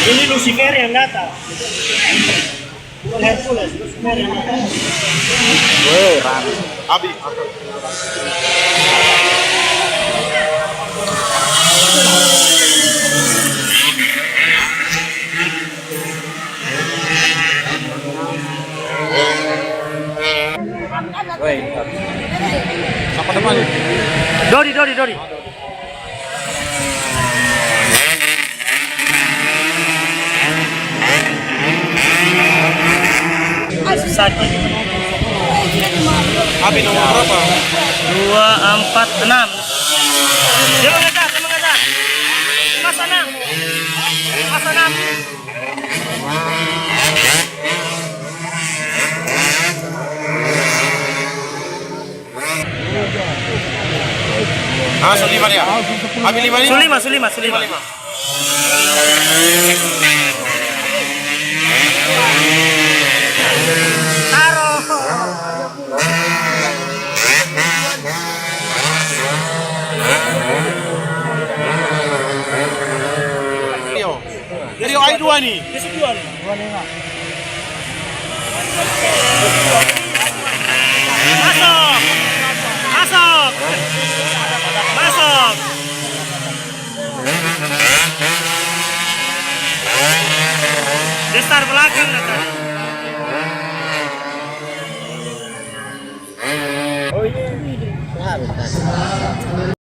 Ini Lucifer yang datang. Bukan Hercules, Lucifer yang datang. Weh, Rani. Abi. Weh. Siapa teman? Dodi. Satu. Abi nomor berapa? 246. Dia mengejar. Mas Anam. Ah, Suliman ya? Abi 5 ini? Sulima. Rio I2 nih. Masuk. Gestar belakang datang. Oh ini.